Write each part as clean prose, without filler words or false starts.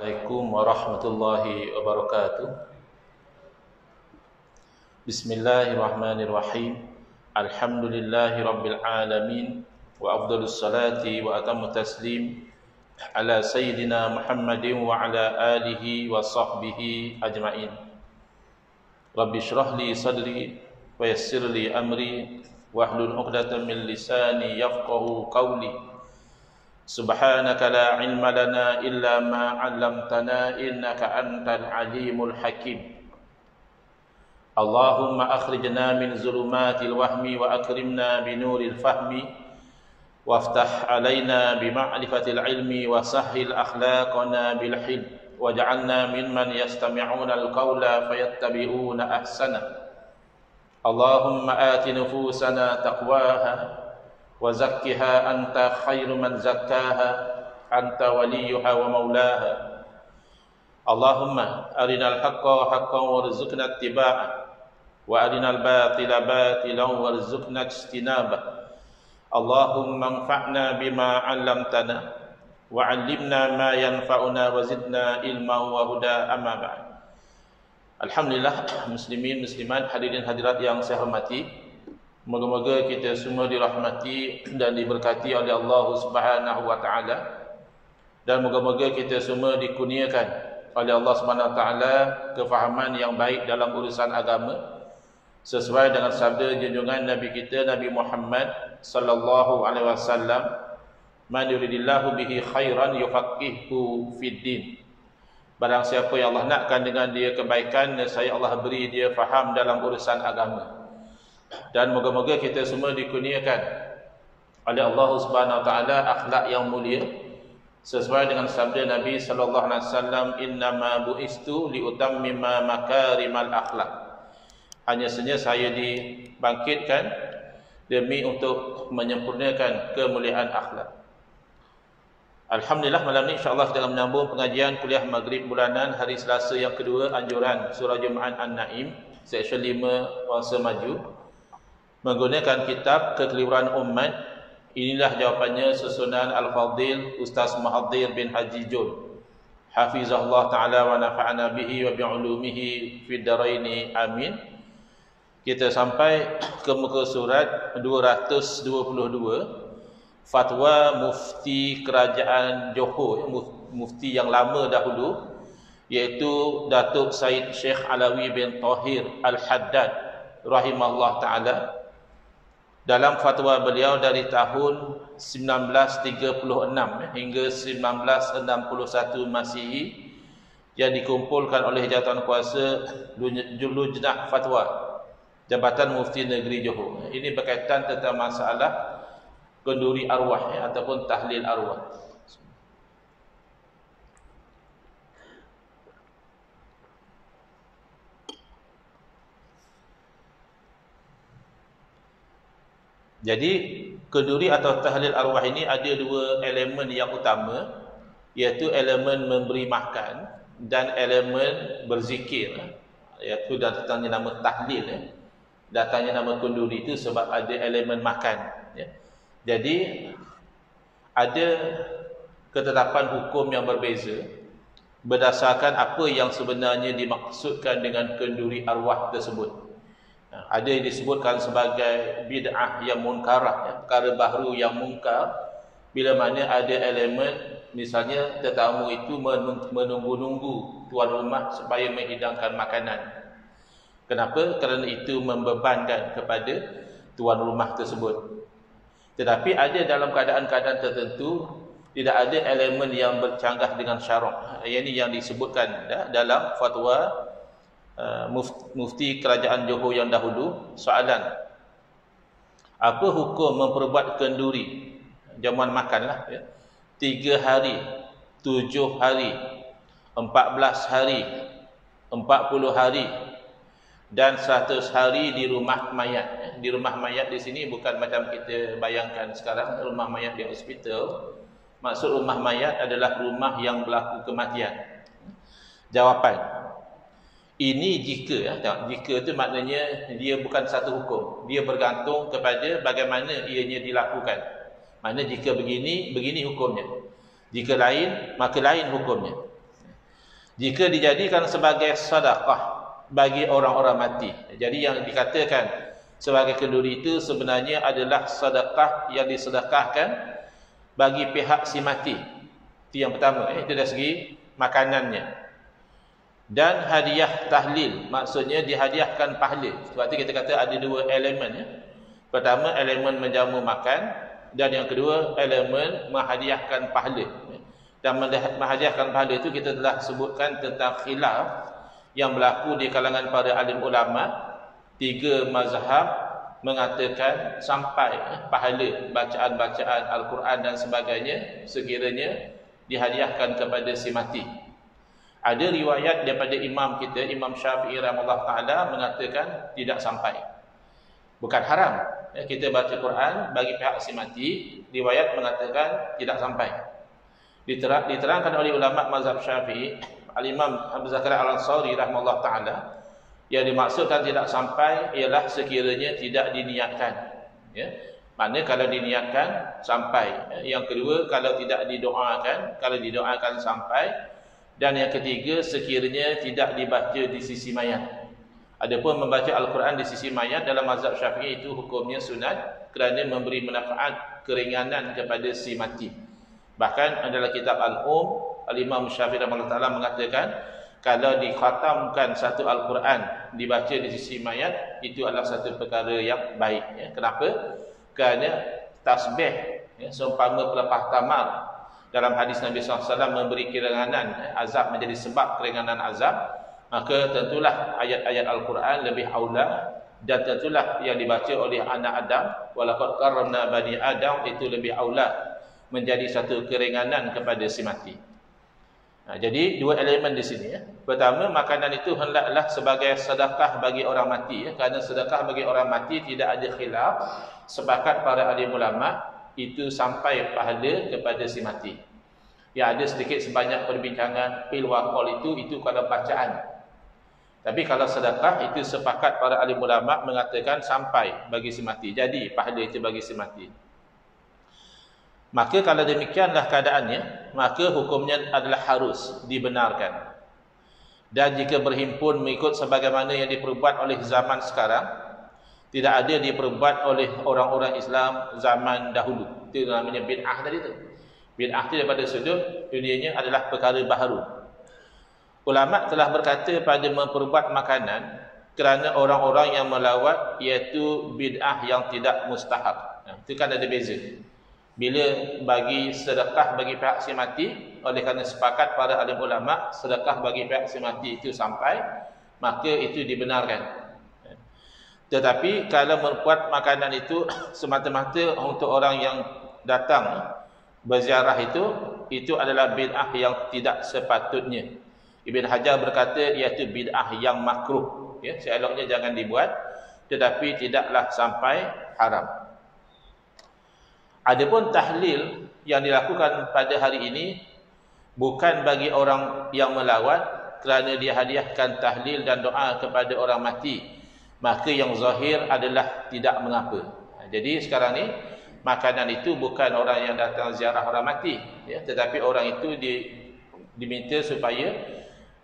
Assalamualaikum warahmatullahi wabarakatuh. Bismillahirrahmanirrahim. Alhamdulillahi rabbil alamin. Wa afdalus salati wa atammu taslim ala sayyidina Muhammadin wa ala alihi wa sahbihi ajma'in. Rabbi shrah li sadri wa yassir li amri wahlul 'uqdatam min lisani yafqahu qawli. Subhanaka la ilma lana illa ma 'allamtana innaka antal alimul hakim. Allahumma akhrijna min zulumatil wahmi wa akrimna binuril fahmi waftah alaina bima'rifatil ilmi wa sahhil akhlaqana bil hilm waj'alna mimman yastami'una al-qawla fayattabi'una ahsana. Allahumma ati nufusana taqwaha wa zakkiha anta khairu man zakkaha anta waliyuha wa maulaha. Allahumma arinal haqqa haqqan warzuqna ittiba'ah wa arinal batila batilan warzuqna ijtinabah. Allahumma anfa'na bima 'allamtana wa 'allimna ma yanfa'una wa zidna ilman wa huda. Amma ba'd. Alhamdulillah, muslimin muslimat, hadirin hadirat yang saya hormati, moga-moga kita semua dirahmati dan diberkati oleh Allah Subhanahu wa taala, dan moga-moga kita semua dikurniakan oleh Allah Subhanahu wa taala kefahaman yang baik dalam urusan agama sesuai dengan sabda junjungan Nabi kita Nabi Muhammad sallallahu alaihi wasallam, man yuridillahu bihi khairan yufaqihuhu fid din. Barang siapa yang Allah nakkan dengan dia kebaikan, nescaya Allah beri dia faham dalam urusan agama. Dan moga-moga kita semua dikurniakan oleh Allah Subhanahu wa taala akhlak yang mulia sesuai dengan sabda Nabi sallallahu alaihi wasallam, innama bu'istu liutammima makarimal akhlak. Hanya saja saya dibangkitkan demi untuk menyempurnakan kemuliaan akhlak. Alhamdulillah, malam ni insya-Allah kita akan menyambung pengajian kuliah Maghrib bulanan hari Selasa yang kedua anjuran surah Jumaat An-Naim seksyen 5 Wangsa Maju menggunakan kitab Kekeliruan Umat. Inilah jawapannya susunan Al-Fadhil Ustaz Muhaddir bin Haji Jun, hafizahullah ta'ala wa nafa'ana bihi wa bi'ulumihi fid daraini amin. Kita sampai ke muka surat 222, fatwa mufti kerajaan Johor, mufti yang lama dahulu, iaitu Datuk Said Sheikh Alawi bin Tahir Al-Haddad rahimahullah ta'ala. Dalam fatwa beliau dari tahun 1936 hingga 1961 Masihi yang dikumpulkan oleh Jabatan Kuasa Lujnah Fatwa Jabatan Mufti Negeri Johor. Ini berkaitan tentang masalah kenduri arwah ataupun tahlil arwah. Jadi kenduri atau tahlil arwah ini ada dua elemen yang utama, iaitu elemen memberi makan dan elemen berzikir. Iaitu datangnya nama tahlil, datangnya nama kenduri itu sebab ada elemen makan. Jadi ada ketetapan hukum yang berbeza berdasarkan apa yang sebenarnya dimaksudkan dengan kenduri arwah tersebut. Ada yang disebutkan sebagai bid'ah yang munkarah, perkara baru yang munkar, bila mana ada elemen misalnya tetamu itu menunggu-nunggu tuan rumah supaya menghidangkan makanan. Kenapa? Kerana itu membebankan kepada tuan rumah tersebut. Tetapi ada dalam keadaan-keadaan tertentu tidak ada elemen yang bercanggah dengan syarak. Ini yang disebutkan dalam fatwa mufti kerajaan Johor yang dahulu. Soalan, apa hukum memperbuat kenduri jamuan makanlah 3 hari, 7 hari, 14 hari, 40 hari dan 100 hari di rumah mayat. Di rumah mayat di sini bukan macam kita bayangkan sekarang rumah mayat di hospital. Maksud rumah mayat adalah rumah yang berlaku kematian. Jawapan, ini jika itu maknanya dia bukan satu hukum. Dia bergantung kepada bagaimana ianya dilakukan. Maknanya jika begini, begini hukumnya. Jika lain, maka lain hukumnya. jika dijadikan sebagai sedekah bagi orang-orang mati. Jadi yang dikatakan sebagai kenduri itu sebenarnya adalah sedekah yang disedekahkan bagi pihak si mati. Itu yang pertama, itu dari segi makanannya. Dan hadiah tahlil, maksudnya dihadiahkan pahala. Sebab itu kita kata ada dua elemen ya. Pertama, elemen menjamu makan, dan yang kedua, elemen menghadiahkan pahala. Dan menghadiahkan pahala itu kita telah sebutkan tentang khilaf yang berlaku di kalangan para alim ulama. 3 mazhab mengatakan sampai pahala bacaan-bacaan Al-Quran dan sebagainya sekiranya dihadiahkan kepada si mati. Ada riwayat daripada imam kita, Imam Syafi'i rahimahullah ta'ala, mengatakan tidak sampai. Bukan haram kita baca Quran bagi pihak si mati, riwayat mengatakan tidak sampai. Diterangkan oleh ulama mazhab Syafi'i, Al-Imam Abu Zakaria Al-Ansari rahimahullah ta'ala, yang dimaksudkan tidak sampai ialah sekiranya tidak diniatkan ya. Maknanya kalau diniatkan sampai. Yang kedua, kalau tidak didoakan, kalau didoakan sampai. Dan yang ketiga, sekiranya tidak dibaca di sisi mayat. Adapun membaca Al-Quran di sisi mayat dalam mazhab Syafi'i itu hukumnya sunat kerana memberi manfaat keringanan kepada si mati. Bahkan adalah kitab Al-Um, Al-Imam Syafi'i rahimahullah ta'ala mengatakan kalau dikhatamkan satu Al-Quran dibaca di sisi mayat, itu adalah satu perkara yang baik ya. Kenapa? Kerana tasbih ya, seumpama pelepah tamar dalam hadis Nabi SAW memberi keringanan azab, menjadi sebab keringanan azab, maka tentulah ayat-ayat Al-Quran lebih aula, dan tentulah yang dibaca oleh anak Adam, walaqad karramna bani Adam, itu lebih aula menjadi satu keringanan kepada si mati. Jadi dua elemen di sini ya. Pertama, makanan itu hendaklah sebagai sedekah bagi orang mati ya. Kerana sedekah bagi orang mati tidak ada khilaf, sepakat para alim ulama itu sampai pahala kepada si mati. Ya, ada sedikit sebanyak perbincangan qil wa qal itu kalau bacaan. Tapi kalau sedekah itu sepakat para alim ulama mengatakan sampai bagi si mati. Jadi pahala itu bagi si mati. Maka kalau demikianlah keadaannya, maka hukumnya adalah harus dibenarkan. Dan jika berhimpun mengikut sebagaimana yang diperbuat oleh zaman sekarang, tidak ada diperbuat oleh orang-orang Islam zaman dahulu. Itu namanya bid'ah tadi tu. Bid'ah itu daripada sudut dunianya adalah perkara baharu. Ulama telah berkata pada memperbuat makanan kerana orang-orang yang melawat, iaitu bid'ah yang tidak mustahab. Itu kan ada beza. Bila bagi sedekah bagi pihak si mati, oleh kerana sepakat para alim ulama sedekah bagi pihak si mati itu sampai, maka itu dibenarkan. Tetapi kalau membuat makanan itu semata-mata untuk orang yang datang berziarah, itu adalah bid'ah yang tidak sepatutnya. Ibn Hajar berkata iaitu bid'ah yang makruh ya, seeloknya jangan dibuat, tetapi tidaklah sampai haram. Adapun tahlil yang dilakukan pada hari ini bukan bagi orang yang melawat kerana dia hadiahkan tahlil dan doa kepada orang mati, maka yang zahir adalah tidak mengapa. Jadi sekarang ni makanan itu bukan orang yang datang ziarah orang mati ya, tetapi orang itu diminta supaya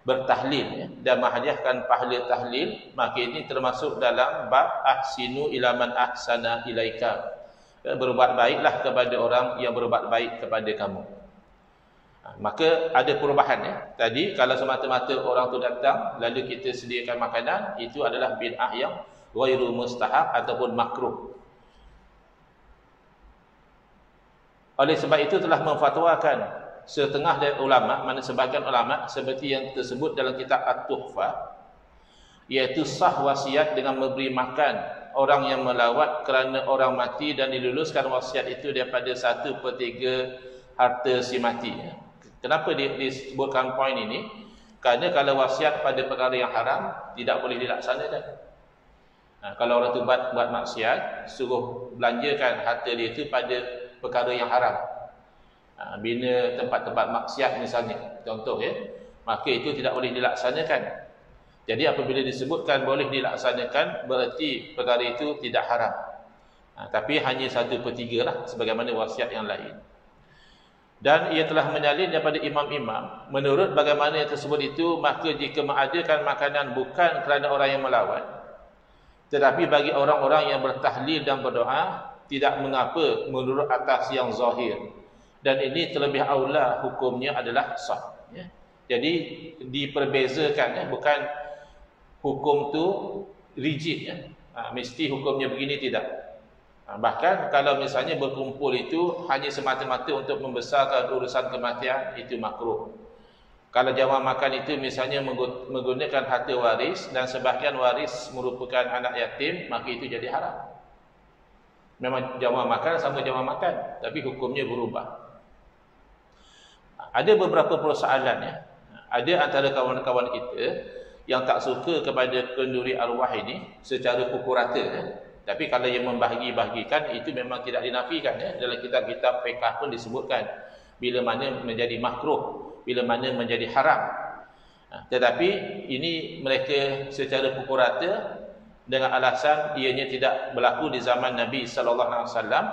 bertahlil ya, dan menghadiahkan pahala tahlil. Maka ini termasuk dalam bab ahsinu ila man ahsana ilaika. Berbuat baiklah kepada orang yang berbuat baik kepada kamu. Maka ada perubahan ya. Tadi kalau semata-mata orang tu datang lalu kita sediakan makanan, itu adalah bid'ah yang ghairu mustahab ataupun makruh. Oleh sebab itu telah memfatwakan setengah dari ulama, mana sebahagian ulama seperti yang tersebut dalam kitab At-Tuhfah, iaitu sah wasiat dengan memberi makan orang yang melawat kerana orang mati, dan diluluskan wasiat itu daripada 1/3 harta si mati. Kenapa disebutkan poin ini? Kerana kalau wasiat pada perkara yang haram tidak boleh dilaksanakan. Kalau orang tu buat maksiat, suruh belanjakan harta dia itu pada perkara yang haram, bina tempat-tempat maksiat misalnya, contoh ya, maka itu tidak boleh dilaksanakan. Jadi apabila disebutkan boleh dilaksanakan, berarti perkara itu tidak haram. Tapi hanya 1/3 lah, sebagaimana wasiat yang lain. dan ia telah menyalin daripada imam-imam. Menurut bagaimana yang tersebut itu, maka jika mengadakan makanan bukan kerana orang yang melawan, tetapi bagi orang-orang yang bertahlil dan berdoa, tidak mengapa menurut atas yang zahir. Dan ini terlebih aula hukumnya adalah sah. Ya. Jadi diperbezakan, ya. Bukan hukum tu rigid. Ya. Mesti hukumnya begini, tidak. Bahkan kalau misalnya berkumpul itu hanya semata-mata untuk membesarkan urusan kematian, itu makruh. Kalau jamaah makan itu misalnya menggunakan harta waris dan sebahagian waris merupakan anak yatim, maka itu jadi haram. Memang jamaah makan sama jamaah makan, tapi hukumnya berubah. Ada beberapa persoalan, ya. Ada antara kawan-kawan kita yang tak suka kepada kenduri arwah ini secara pukul rata, ya. Tapi kalau yang membahagi-bahagikan itu memang tidak dinafikan, ya. Dalam kitab-kitab fiqh pun disebutkan bila mana menjadi makruh, bila mana menjadi haram. Tetapi ini mereka secara pukul rata dengan alasan ianya tidak berlaku di zaman Nabi sallallahu alaihi wasallam.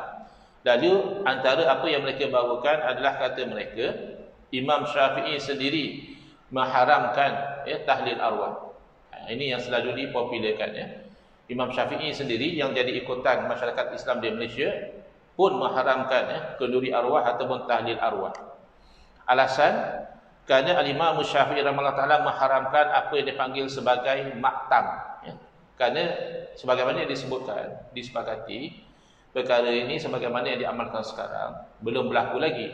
Lalu antara apa yang mereka bawakan adalah kata mereka Imam Syafi'i sendiri mengharamkan, ya, tahlil arwah. Ini yang selalu dipopularkan, ya. Imam Syafi'i sendiri yang jadi ikutan masyarakat Islam di Malaysia pun mengharamkan, ya, kenduri arwah ataupun tahlil arwah. Alasan kerana Al-Imam Syafi'i rahimahullah taala mengharamkan apa yang dipanggil sebagai maktam, ya. Kerana sebagaimana yang disebutkan, disepakati perkara ini sebagaimana yang diamalkan sekarang belum berlaku lagi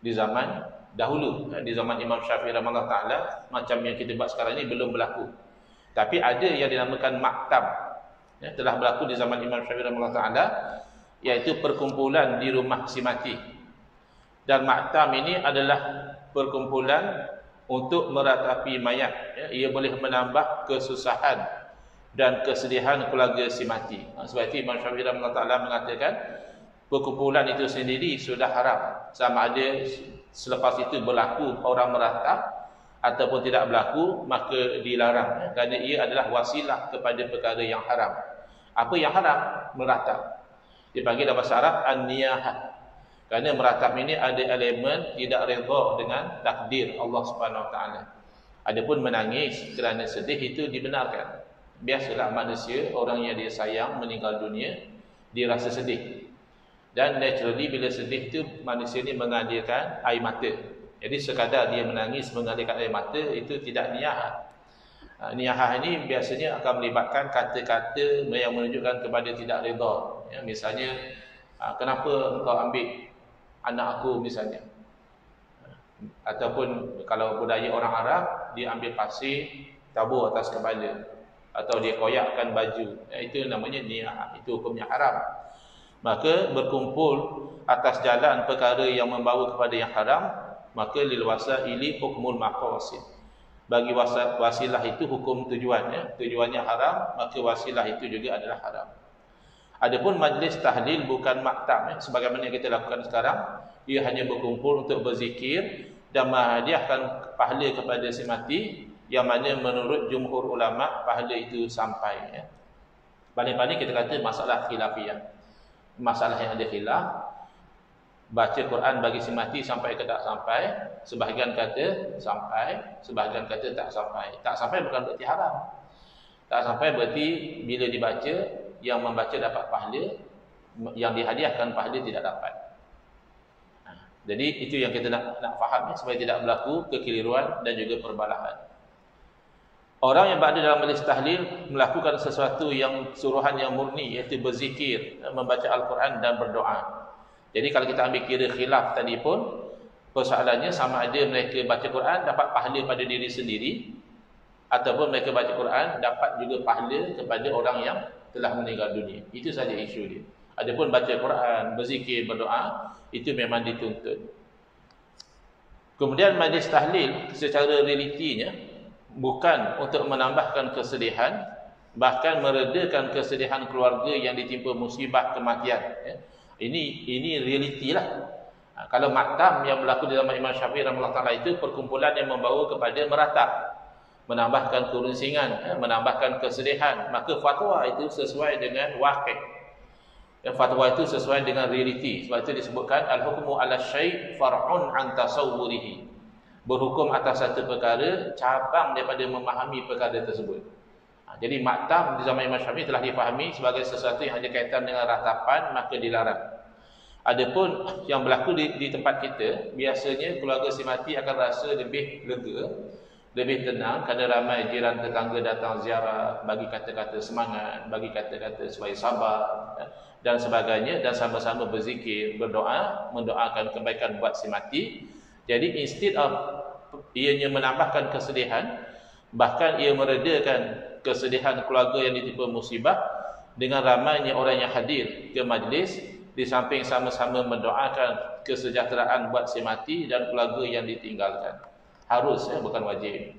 di zaman dahulu. Di zaman Imam Syafi'i rahimahullah taala macam yang kita buat sekarang ini belum berlaku. Tapi ada yang dinamakan maktab, ya, telah berlaku di zaman Imam Syafi'i rahimahullah taala, iaitu perkumpulan di rumah si mati. Dan maktab ini adalah perkumpulan untuk meratapi mayat, ya. Ia boleh menambah kesusahan dan kesedihan keluarga si mati. Sebab itu Imam Syafi'i rahimahullah taala mengatakan perkumpulan itu sendiri sudah haram, sama ada selepas itu berlaku orang meratap ataupun tidak berlaku, maka dilarang, ya. Kerana ia adalah wasilah kepada perkara yang haram. Apa yang haram? Meratap. Dipanggil dalam bahasa Arab an-niyahah. Kerana meratap ini ada elemen tidak redha dengan takdir Allah Subhanahu Wa Taala. Adapun menangis kerana sedih itu dibenarkan. Biasalah manusia, orang yang dia sayang meninggal dunia, dia rasa sedih. Dan naturally bila sedih itu manusia ni mengalirkan air mata. Jadi sekadar dia menangis mengalirkan air mata itu tidak niyahah. Niyahah ini biasanya akan melibatkan kata-kata yang menunjukkan kepada tidak redha. Ya, misalnya, kenapa engkau ambil anak aku misalnya. Ataupun kalau budaya orang Arab, dia ambil pasir tabur atas kepala, atau dia koyakkan baju. Ya, itu namanya niyahah. Itu hukumnya haram. Maka berkumpul atas jalan perkara yang membawa kepada yang haram, maka lil wasaili hukmul maqasid. Bagi wasilah itu hukum tujuan, ya. Tujuannya haram, maka wasilah itu juga adalah haram. Adapun majlis tahlil bukan maktam, ya. Sebagaimana yang kita lakukan sekarang, ia hanya berkumpul untuk berzikir dan menghadiahkan pahala kepada si mati, yang mana menurut jumhur ulama pahala itu sampai, ya. Paling-paling kita kata masalah khilafiyah. Masalah yang ada khilaf, baca Quran bagi si mati sampai ke tak sampai, sebahagian kata sampai, sebahagian kata tak sampai. Tak sampai bukan berarti haram. Tak sampai berarti bila dibaca, yang membaca dapat pahala, yang dihadiahkan pahala tidak dapat. Jadi itu yang kita nak faham, ya, supaya tidak berlaku kekeliruan dan juga perbalahan. Orang yang berada dalam majlis tahlil melakukan sesuatu yang suruhan yang murni, iaitu berzikir, membaca Al-Quran dan berdoa. Jadi kalau kita ambil kira khilaf tadi pun, persoalannya sama ada mereka baca Quran dapat pahala pada diri sendiri, ataupun mereka baca Quran dapat juga pahala kepada orang yang telah meninggal dunia. Itu saja isu dia. Adapun baca Quran, berzikir, berdoa, itu memang dituntut. Kemudian majlis tahlil secara realitinya bukan untuk menambahkan kesedihan, bahkan meredakan kesedihan keluarga yang ditimpa musibah kematian, ya. Ini realiti lah. Kalau maktam yang berlaku di zaman Imam Syafi'i rahimahullah taala itu perkumpulan yang membawa kepada meratap, menambahkan kerusingan, ya, menambahkan kesedihan, maka fatwa itu sesuai dengan waqi'. Fatwa itu sesuai dengan realiti. Sebab itu disebutkan al-hukmu 'ala syai' far'un 'an tasawwurihi. Berhukum atas satu perkara cabang daripada memahami perkara tersebut. Jadi maktam di zaman Imam Syafi'i telah difahami sebagai sesuatu yang ada kaitan dengan ratapan, maka dilarang. Adapun yang berlaku di tempat kita, biasanya keluarga si mati akan rasa lebih lega, lebih tenang kerana ramai jiran tetangga datang ziarah, bagi kata-kata semangat, bagi kata-kata supaya sabar dan sebagainya, dan sama-sama berzikir, berdoa, mendoakan kebaikan buat si mati. Jadi instead of ianya menambahkan kesedihan, bahkan ia meredakan kesedihan keluarga yang ditimpa musibah dengan ramainya orang yang hadir ke majlis, di samping sama-sama mendoakan kesejahteraan buat si mati dan keluarga yang ditinggalkan. Harus, bukan wajib.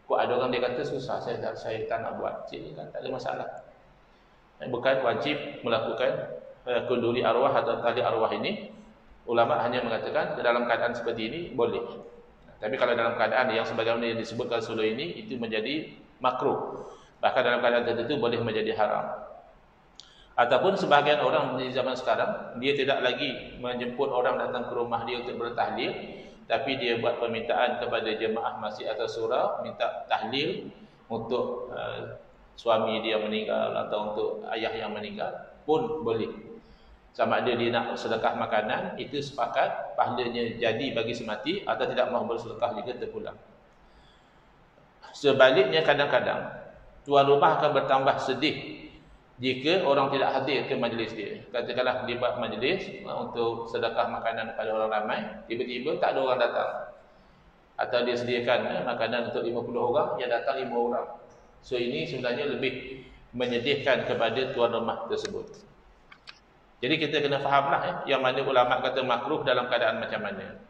Kok ada orang dia kata susah, saya tak nak buat. Cik, kan tak ada masalah. Bukan wajib melakukan kunduli arwah atau tali arwah ini. Ulama hanya mengatakan dalam keadaan seperti ini boleh. Tapi kalau dalam keadaan yang sebagaimana yang disebutkan sebelum ini, itu menjadi makruh. Bahkan dalam keadaan tertentu boleh menjadi haram. Ataupun sebahagian orang di zaman sekarang, dia tidak lagi menjemput orang datang ke rumah dia untuk bertahlil, tapi dia buat permintaan kepada jemaah masjid atau surau, minta tahlil untuk suami dia meninggal atau untuk ayah yang meninggal, pun boleh. Sama ada dia nak sedekah makanan, itu sepakat, pahalanya jadi bagi semati, atau tidak mahu bersedekah juga terpulang. Sebaliknya kadang-kadang tuan rumah akan bertambah sedih jika orang tidak hadir ke majlis dia. Katakanlah dia buat majlis untuk sedekah makanan kepada orang ramai, tiba-tiba tak ada orang datang. Atau dia sediakan makanan untuk 50 orang, yang datang 5 orang. So ini sebenarnya lebih menyedihkan kepada tuan rumah tersebut. Jadi kita kena fahamlah yang mana ulama kata makruh dalam keadaan macam mana,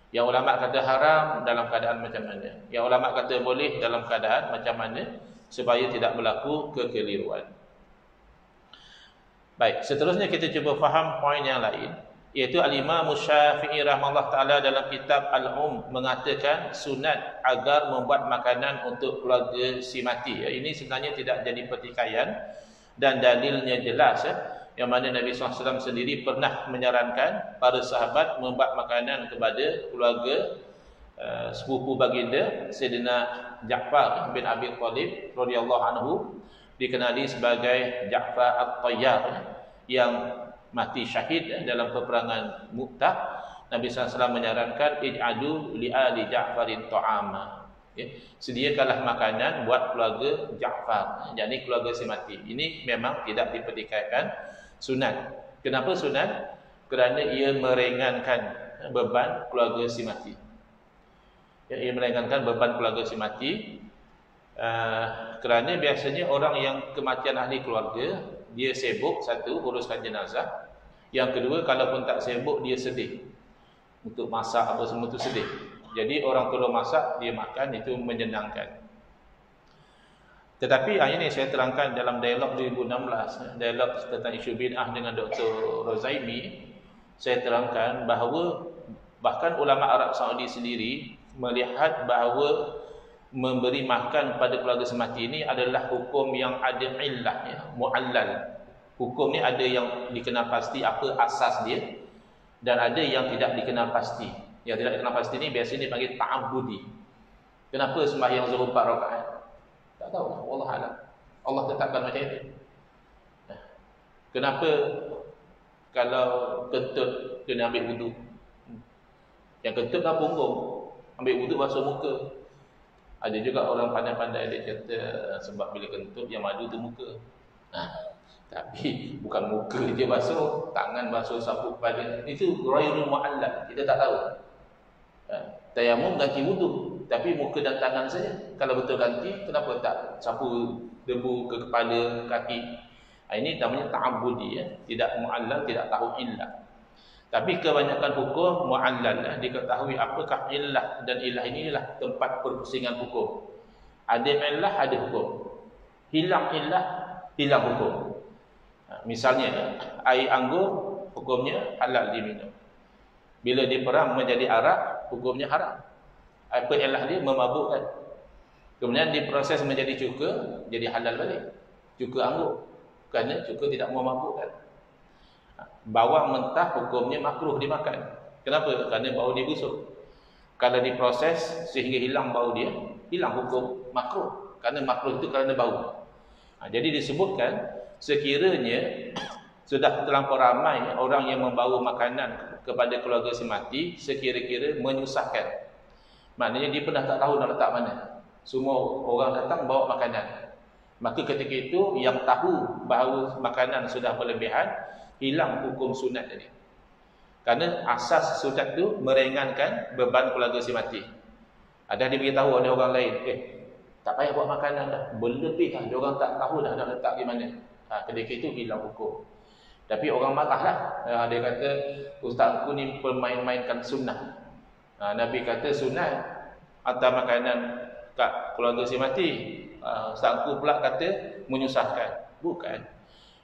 yang ulama kata haram dalam keadaan macam mana, yang ulama kata boleh dalam keadaan macam mana, supaya tidak berlaku kekeliruan. Baik, seterusnya kita cuba faham poin yang lain, iaitu Al-Imam Syafi'i rahimahullah ta'ala dalam kitab mengatakan sunat agar membuat makanan untuk keluarga si mati. Ini sebenarnya tidak jadi pertikaian dan dalilnya jelas, yang mana Nabi SAW sendiri pernah menyarankan para sahabat membuat makanan kepada keluarga sepupu baginda Sayyidina Ja'far bin Abi Thalib radhiyallahu anhu, dikenali sebagai Ja'far At-Tayyar, yang mati syahid dalam peperangan Mu'tah. Nabi SAW menyarankan ij'alu li ali Ja'farin ta'ama, sediakanlah makanan buat keluarga Ja'far, yakni keluarga si mati. Ini memang tidak dipertikaikan, sunat. Kenapa sunat? Kerana ia meringankan beban keluarga si mati. Ia meringankan beban keluarga si mati. Kerana biasanya orang yang kematian ahli keluarga, dia sibuk, satu, uruskan jenazah. Yang kedua, kalaupun tak sibuk, dia sedih. Untuk masak apa semua tu sedih. Jadi orang tolong masak, dia makan, itu menyenangkan. Tetapi ini saya terangkan dalam dialog 2016, dialog tentang isu bid'ah dengan Dr. Rozaimi. Saya terangkan bahawa bahkan ulama Arab Saudi sendiri melihat bahawa memberi makan pada keluarga semati ini adalah hukum yang ada illah, mu'allal. Hukum ni ada yang dikenal pasti apa asas dia, dan ada yang tidak dikenal pasti. Yang tidak dikenal pasti ni biasanya dipanggil ta'abbudi. Kenapa sembahyang zuhur 4 rakaat? Tak tahu lah, wallah alam. Allah tetapkan macam itu. Kenapa kalau kentut kena ambil wudu? Yang kentut dah punggung, ambil wudu basuh muka. Ada juga orang pandai-pandai dia kata sebab bila kentut yang madu tu muka. Tapi bukan muka je basuh, tangan basuh, sapu kepala. Itu ghairul mu'allal, kita tak tahu. Tayamum ganti wudu, tapi muka dan tangan saja. Kalau betul ganti, kenapa tak sapu debu ke kepala, kaki? Ini namanya ta'abbudi, tidak mu'allal, tidak tahu illah. Tapi kebanyakan hukum mu'allal, diketahui apakah illah, dan illah inilah tempat perpusingan hukum. Ada illah, ada hukum. Hilang illah, hilang hukum. Misalnya air anggur, hukumnya halal diminum. Bila diperang menjadi arak, hukumnya haram. Apa illah dia? Memabukkan. Kemudian diproses menjadi cuka, jadi halal balik. Cuka anggur, kerana cuka tidak memabukkan. Bawang mentah hukumnya makruh dimakan. Kenapa? Kerana bau dia busuk. Kalau diproses sehingga hilang bau dia, hilang hukum makruh. Kerana makruh itu kerana bau. Jadi disebutkan sekiranya sudah terlampau ramai orang yang membawa makanan kepada keluarga si mati, sekira-kira menyusahkan. Maknanya dia pun dah tak tahu nak letak mana. Semua orang datang bawa makanan. Maka ketika itu yang tahu bahawa makanan sudah berlebihan, hilang hukum sunat tadi. Kerana asas sunat itu meringankan beban keluarga si mati. Ada dia beritahu oleh orang lain, tak payah buat makanan dah, berlebih dah, dia orang tak tahu dah nak letak di mana. Ketika itu hilang hukum. Tapi orang marahlah. Dia kata, ustaz aku ni permain-mainkan sunnah. Nabi kata sunat hantar makanan kat keluarga si mati. Ustaz aku pula kata menyusahkan. Bukan.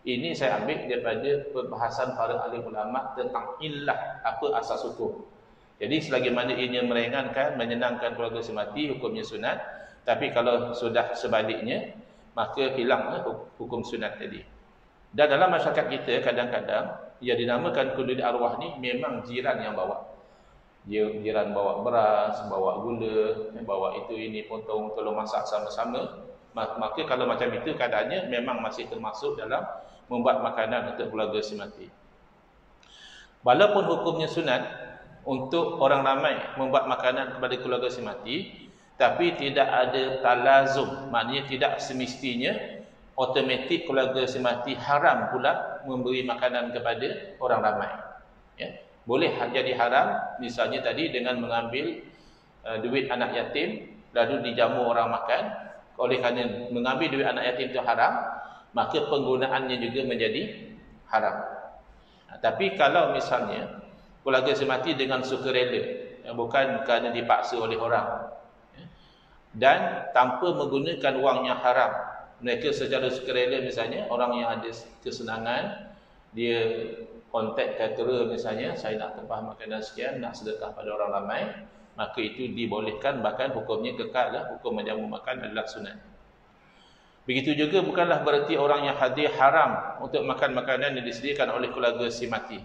Ini saya ambil daripada perbahasan para alim ulama tentang illah, apa asas hukum. Jadi selagi mana ianya meringankan, menyenangkan keluarga si mati, hukumnya sunat. Tapi kalau sudah sebaliknya, maka hilanglah hukum sunat tadi. Dan dalam masyarakat kita kadang-kadang yang dinamakan kenduri arwah ni memang jiran yang bawa. Jiran bawa beras, bawa gula, bawa itu ini potong, tolong masak sama-sama. Maka kalau macam itu keadaannya memang masih termasuk dalam membuat makanan untuk keluarga si mati. Walaupun hukumnya sunat untuk orang ramai membuat makanan kepada keluarga si mati, tapi tidak ada talazum, maknanya tidak semestinya automatik keluarga si mati haram pula memberi makanan kepada orang ramai. Ya. Boleh jadi haram misalnya tadi dengan mengambil duit anak yatim lalu dijamu orang makan. Oleh kerana mengambil duit anak yatim itu haram, maka penggunaannya juga menjadi haram. Tapi kalau misalnya keluarga si mati dengan sukarela, bukan kerana dipaksa oleh orang, dan tanpa menggunakan wang yang haram, mereka secara sukarela, misalnya orang yang ada kesenangan, dia kontak caterer misalnya, saya nak tempah makanan sekian, nak sedekah pada orang ramai, maka itu dibolehkan, bahkan hukumnya kekal lah, hukum menjamu makan adalah sunat. Begitu juga bukanlah berarti orang yang hadir haram untuk makan makanan yang disediakan oleh keluarga si mati.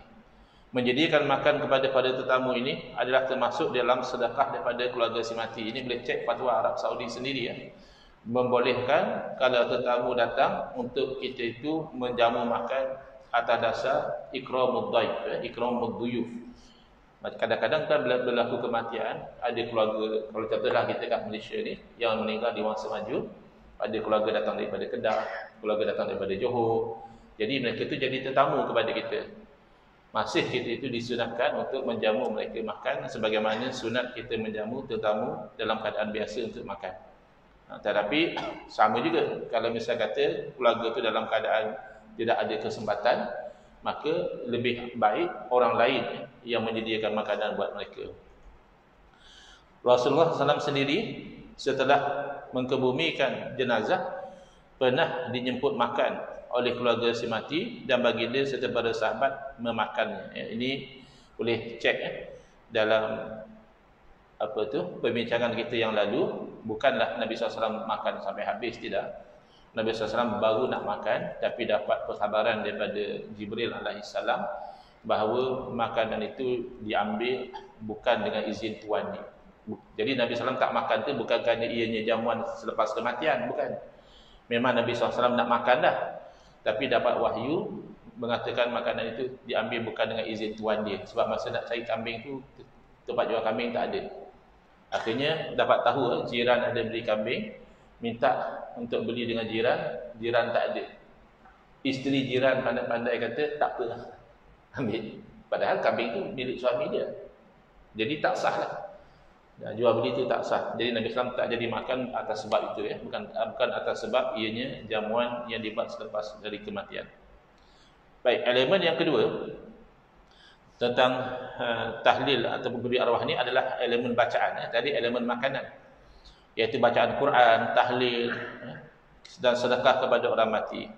Menjadikan makan kepada tetamu ini adalah termasuk dalam sedekah daripada keluarga si mati. Ini boleh cek fatwa Arab Saudi sendiri ya. Membolehkan kalau tetamu datang untuk kita itu menjamu makan atas dasar ikramud dhaif, ikramud dhuyuf. Kadang-kadang kan bila berlaku kematian, ada keluarga, kalau contohlah kita kat Malaysia ni yang meninggal di Wangsa Maju, ada keluarga datang daripada Kedah, keluarga datang daripada Johor. Jadi mereka tu jadi tetamu kepada kita. Masih kita itu disunatkan untuk menjamu mereka makan sebagaimana sunat kita menjamu tetamu dalam keadaan biasa untuk makan. Tetapi sama juga kalau misal kata keluarga tu dalam keadaan tidak ada kesempatan, maka lebih baik orang lain yang menyediakan makanan buat mereka. Rasulullah SAW sendiri setelah mengkebumikan jenazah pernah dijemput makan oleh keluarga si mati dan baginda serta para sahabat memakannya. Ini boleh cek dalam perbincangan kita yang lalu. Bukanlah Nabi SAW makan sampai habis, tidak. Nabi SAW baru nak makan, tapi dapat perkhabaran daripada Jibril alaihissalam bahawa makanan itu diambil bukan dengan izin tuannya. Jadi Nabi SAW tak makan tu bukan kerana ianya jamuan selepas kematian, bukan. Memang Nabi SAW nak makan dah, tapi dapat wahyu mengatakan makanan itu diambil bukan dengan izin tuan dia. Sebab masa nak cari kambing tu, tempat jual kambing tak ada. Akhirnya dapat tahu jiran ada beli kambing, minta untuk beli dengan jiran tak ada. Isteri jiran pandai-pandai kata tak apalah, ambil. Padahal kambing tu milik suami dia. Jadi tak sah lah. Jual beli itu tak sah. Jadi Nabi SAW tak jadi makan atas sebab itu ya. Bukan atas sebab ianya jamuan yang dibuat selepas dari kematian. Baik, elemen yang kedua tentang tahlil ataupun kenduri arwah ni adalah elemen bacaan ya. Tadi elemen makanan, iaitu bacaan Quran, tahlil dan sedekah kepada orang mati.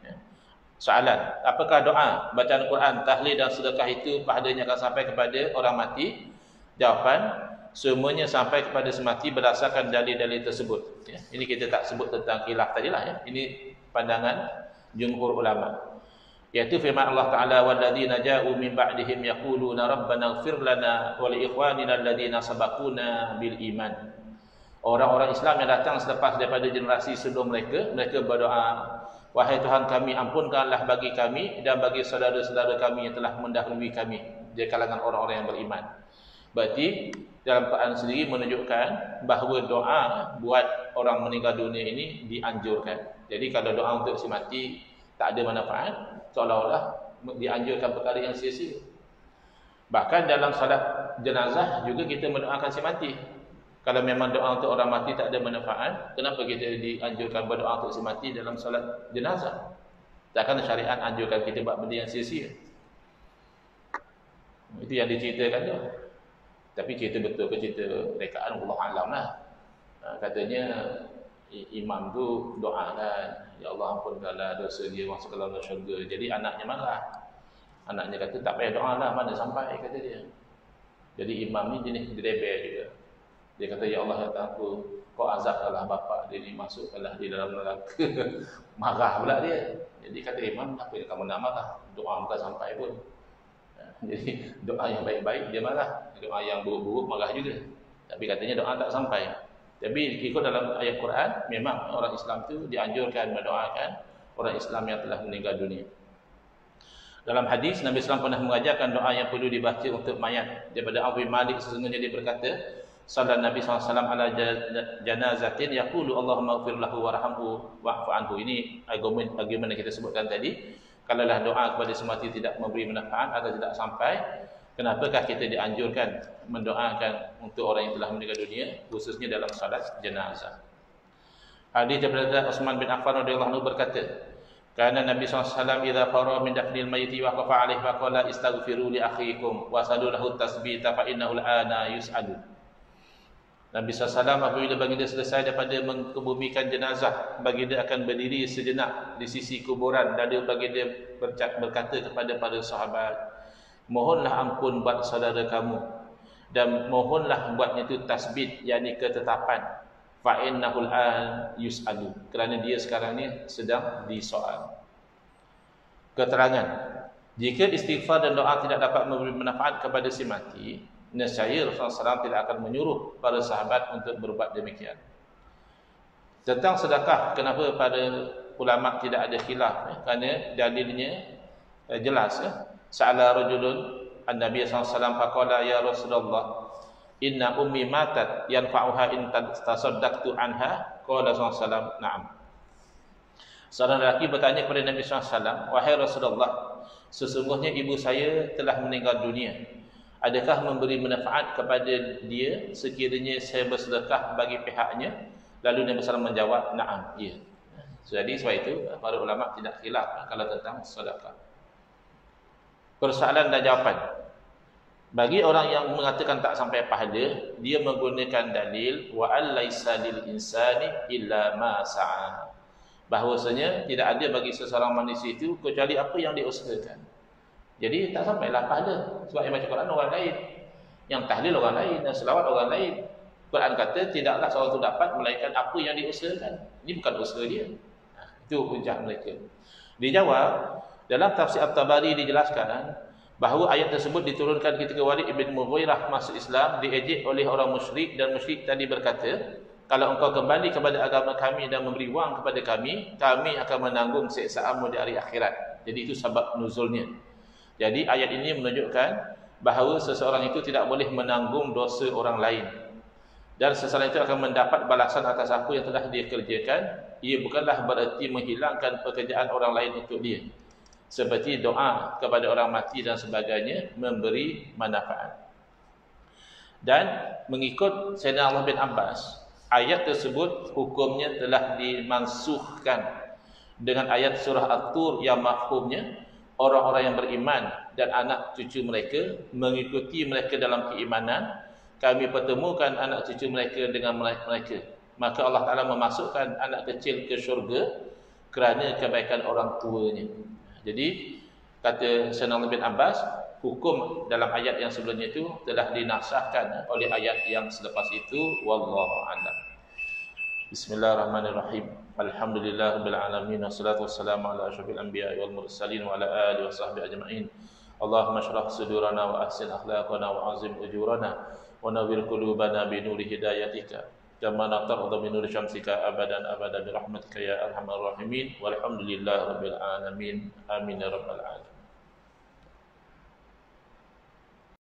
Soalan, apakah doa, bacaan Quran, tahlil dan sedekah itu pahalanya akan sampai kepada orang mati? Jawapan, semuanya sampai kepada semati berdasarkan dalil-dalil tersebut. Ini kita tak sebut tentang khilaf tadilah ya. Ini pandangan jumhur ulama. Yaitu firman Allah Ta'ala, walladzina ja'u min ba'dihim yaquluna rabbana ighfir lana wa li ikhwanina alladzina sabaquna bil iman. Orang-orang Islam yang datang selepas daripada generasi sebelum mereka, mereka berdoa, wahai Tuhan kami, ampunkanlah bagi kami dan bagi saudara-saudara kami yang telah mendahului kami di kalangan orang-orang yang beriman. Berarti dalam Quran sendiri menunjukkan bahawa doa buat orang meninggal dunia ini dianjurkan. Jadi kalau doa untuk si mati tak ada manfaat, seolah-olah dianjurkan perkara yang sia-sia. Bahkan dalam salat jenazah juga kita mendoakan si mati. Kalau memang doa untuk orang mati tak ada manfaat, kenapa kita dianjurkan berdoa untuk si mati dalam salat jenazah? Takkan syariat anjurkan kita buat benda yang sia-sia. Itu yang diceritakan tu. Tapi cerita betul ke cerita rekaan, Allah alam lah. Katanya imam tu doa kan, ya Allah ampunkanlah dosa dia, masuk ke dalam syurga. Jadi anaknya marah. Anaknya kata tak payah doa lah, mana sampai, kata dia. Jadi imam ni jenis rebel juga. Dia kata, ya Allah, kata aku, kau azabkanlah bapa dia ni, masukkanlah di dalam neraka. Marah pula dia. Jadi kata imam, apa yang kamu nak marah? Doa bukan sampai pun. Jadi doa yang baik-baik dia marah, doa yang buruk-buruk marah juga. Tapi katanya doa tak sampai. Tapi ikut dalam ayat Quran, memang orang Islam tu dianjurkan mendoakan orang Islam yang telah meninggal dunia. Dalam hadis, Nabi SAW pernah mengajarkan doa yang perlu dibaca untuk mayat. Daripada Abu Malik sesungguhnya dia berkata, salat Nabi SAW ala janazatin yaqulu Allahumma ighfir lahu warhamhu wa'fu anhu. Ini argument yang kita sebutkan tadi. Kalaulah doa kepada semati tidak memberi manfaat atau tidak sampai, kenapakah kita dianjurkan mendoakan untuk orang yang telah meninggal dunia, khususnya dalam salat jenazah? Hadis daripada Utsman bin Affan radhiyallahu anhu berkata, kana Nabi SAW idza fara min dafnil mayyiti wa qafa alaihi wa qala istaghfiru li akhikum wa salu lahu tasbita fa innahu al-ana yus'alu. Nabi SAW apabila baginda selesai daripada mengebumikan jenazah, baginda akan berdiri sejenak di sisi kuburan dan baginda berkata kepada para sahabat, mohonlah ampun buat saudara kamu dan mohonlah buatnya itu tasbit, yakni ketetapan. Fa innahul an yus'alu, kerana dia sekarang ni sedang disoal. Keterangan, jika istighfar dan doa tidak dapat memberi manfaat kepada si mati, nescaya Rasulullah SAW tidak akan menyuruh para sahabat untuk berbuat demikian. Tentang sedekah, kenapa pada ulama tidak ada khilaf? Kerana dalilnya jelas. Sa'ala rajulun an-nabiy SAW faqala ya Rasulullah inna ummi matat yanfa'uha in tasaddaqtu anha. Qala SAW na'am. Seorang lelaki bertanya kepada Nabi SAW, wahai Rasulullah, sesungguhnya ibu saya telah meninggal dunia, adakah memberi manfaat kepada dia sekiranya saya bersedekah bagi pihaknya? Lalu Nabi SAW menjawab, na'am, ya. Jadi sebab itu para ulama tidak khilaf kalau tentang sedekah. Persoalan dan jawapan. Bagi orang yang mengatakan tak sampai pahala, dia menggunakan dalil wa allaisa lil insani illa ma sa'a. Bahwasanya tidak ada bagi seseorang manusia itu kecuali apa yang dia usahakan. Jadi tak sampailah pahala. Sebab yang baca Quran orang lain, yang tahlil orang lain, dan selawat orang lain. Quran kata tidaklah seorang itu dapat melainkan apa yang diusahakan. Ini bukan usaha dia. Itu hujah mereka. Dijawab, dalam tafsir At-Tabari dijelaskan bahawa ayat tersebut diturunkan ketika Walid ibn Mughirah masuk Islam, diejek oleh orang musyrik, dan musyrik tadi berkata, kalau engkau kembali kepada agama kami dan memberi wang kepada kami, kami akan menanggung siksaanmu di hari akhirat. Jadi itu sebab nuzulnya. Jadi ayat ini menunjukkan bahawa seseorang itu tidak boleh menanggung dosa orang lain, dan seseorang itu akan mendapat balasan atas apa yang telah dia kerjakan. Ia bukanlah bererti menghilangkan pekerjaan orang lain untuk dia, seperti doa kepada orang mati dan sebagainya memberi manfaat. Dan mengikut Sayyidina Allah bin Abbas, ayat tersebut hukumnya telah dimansuhkan dengan ayat surah At-Tur yang mafhumnya orang-orang yang beriman dan anak cucu mereka mengikuti mereka dalam keimanan, kami pertemukan anak cucu mereka dengan mereka. Maka Allah Ta'ala memasukkan anak kecil ke syurga kerana kebaikan orang tuanya. Jadi kata Sayyidina bin Abbas, hukum dalam ayat yang sebelumnya itu telah dinasahkan oleh ayat yang selepas itu. Wallahu a'lam. Bismillahirrahmanirrahim. Alhamdulillahirabbil alamin wassalatu wassalamu ala asyrofil anbiya'i wal mursalin wa ala alihi washabbihi ajma'in. Allahumma shrah sudurana wa ahsin akhlaqana wa azim ujurana wa nawwir qulubana bi nuri hidayatika kama natarda bi nuri syamsika abadan abada bi rahmatika ya arhamar rahimin. Walhamdulillahirabbil alamin. Amin ya rabbal alamin.